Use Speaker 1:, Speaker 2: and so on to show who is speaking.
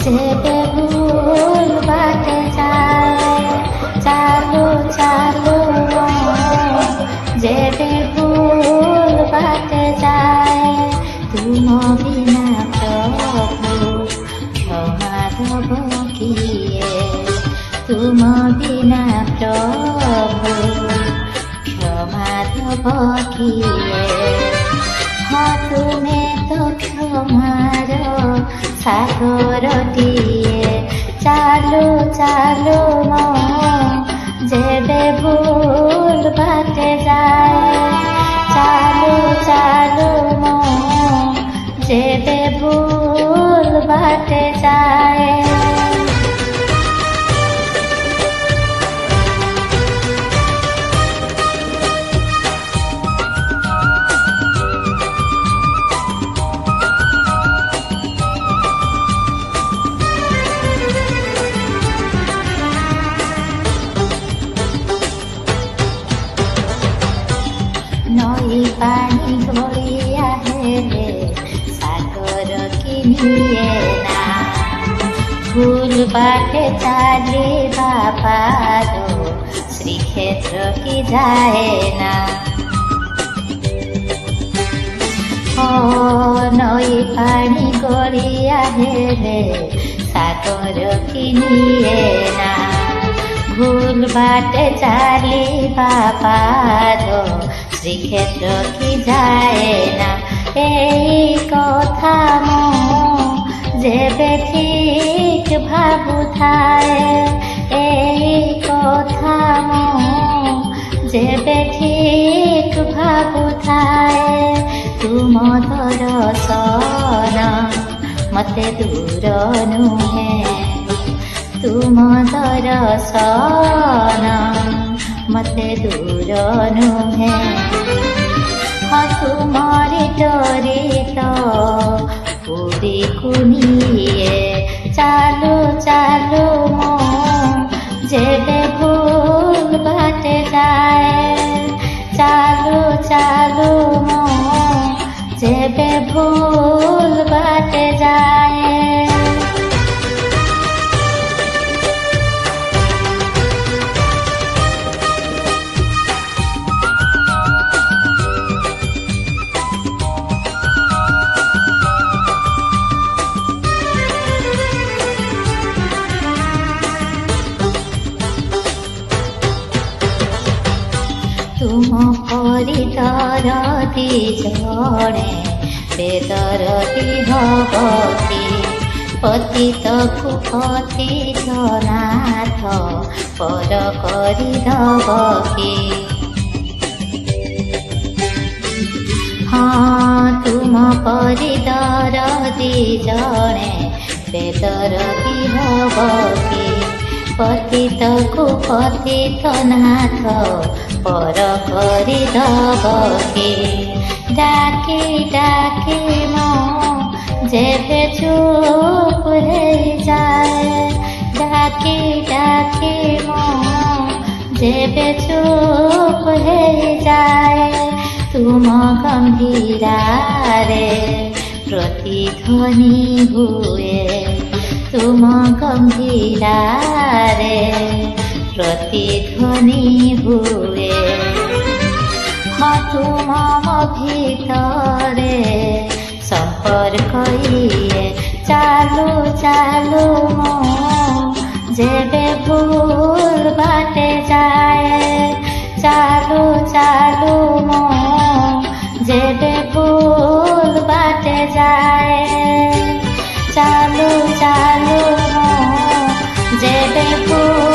Speaker 1: যেবে ভুল বাটে যায়, চালু চালু যেবে ভুল বাটে যায়, তুম বিনা প্রভু ক্ষমা দেব কিয়ে, তুম বিনা প্রভু ক্ষমা দেব কিয়ে। ହଁ ତୁମେ ତ କ୍ଷମାର ସାଗରଟିଏ, ଚାଲୁ ଚାଲୁ ମୋ ଯେବେ ଭୁଲ ବାଟେ ଯାଏ, ଚାଲୁ ଚାଲୁ ମୋ ଯେବେ ଭୁଲ ବାଟେ ଯାଏ। নই পানি গড়িয়া হেলে সাগর কিনিয়ে না, ভুল বাটে চালিবা পার শ্রীক্ষেত্র কি যায় না। ও নই পানি গড়িয়া হেলে সাগর কিনিয়ে না, ভুল বাটে চালিবা পার শ্রীক্ষেত্র কি যায় না। এই কথা ମୁଁ ଯେବେ ଠିକ ଭାବୁଥାଏ, এই କଥା ମୁଁ ଯେବେ ଠିକ ଭାବୁଥାଏ, ତୁମ ଦର୍ଶନ ମତେ ଦୂର ନୁହେଁ, ତୁମ ଦର୍ଶନ ମତେ ଦୂର ନୁହେଁ। ହଁ ତୁମରି ଡୋରି ତ ପୁରୀକୁ ନିଏ, ଚାଲୁ ଚାଲୁ ମୋ ଯେବେ ଭୁଲ ବାଟେ ଯାଏ, ଚାଲୁ ଚାଲୁ ମୋ ଯେବେ ଭୁଲ ବାଟେ ଯାଏ। ତୁମ ପରି ଦରଦି ଜଣେ ବେଦରଦି ହବ କି, ପତିତକୁ ପତିତନାଥ ପର କରିଦବ କି। ହଁ ତୁମ ପରି ଦରଦି ଜଣେ ବେଦରଦି ହବ କି, ପତିତକୁ ପତିତନାଥ ପର କରିଦବ କି। ଡାକି ଡାକି ମୋ ଯେବେ ଚୁପ ହେଇଯାଏ, ଡାକି ଡାକି ମୋ ଯେବେ ଚୁପ ହେଇଯାଏ, ତୁମ ଗମ୍ଭୀରାରେ ପ୍ରତିଧ୍ୱନି ହୁଏ, ତୁମ ଗମ୍ଭୀରାରେ ପ୍ରତିଧ୍ୱନି ହୁଏ। ହଁ ତୁମ ଭିତରେ ସମ୍ପର୍କ ଇଏ, ଚାଲୁ ଚାଲୁ ମୋ ଯେବେ ଭୁଲ ବାଟେ ଯାଏ, ଚାଲୁ ଚାଲୁ ମୋ ଯେବେ ଭୁଲ ବାଟେ ଯାଏ, ଚାଲୁ ଚାଲୁ ମୋ ଯେବେ ଭୁଲ